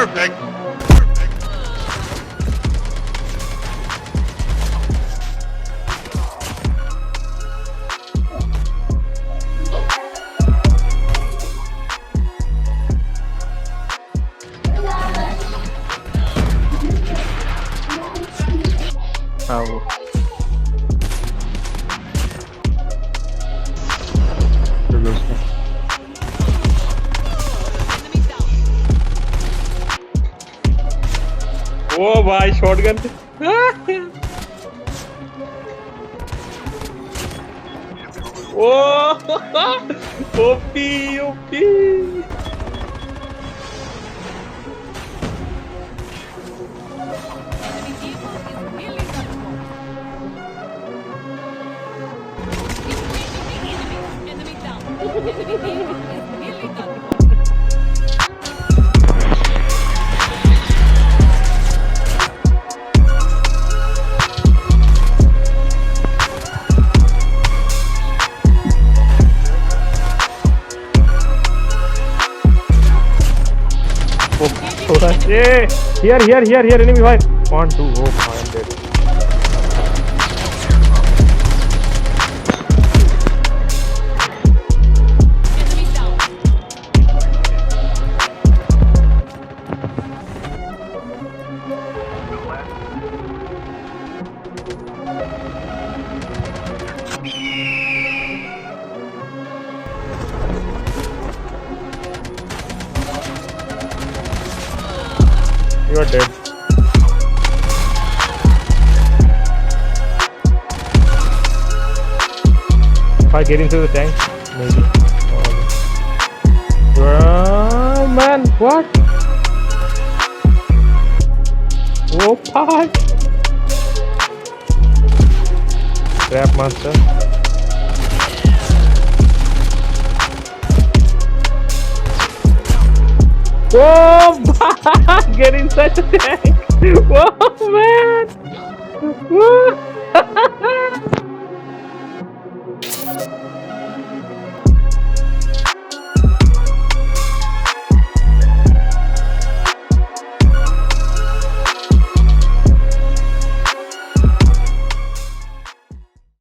Perfect. How? ओ भाई shotgun ओ OP OP Here, enemy fire. 1, 2, oh, I'm dead. You are dead. If I get into the tank, maybe. Man, what? Oh, fuck! Trap master. Whoa, get inside the tank! Whoa, man! Whoa.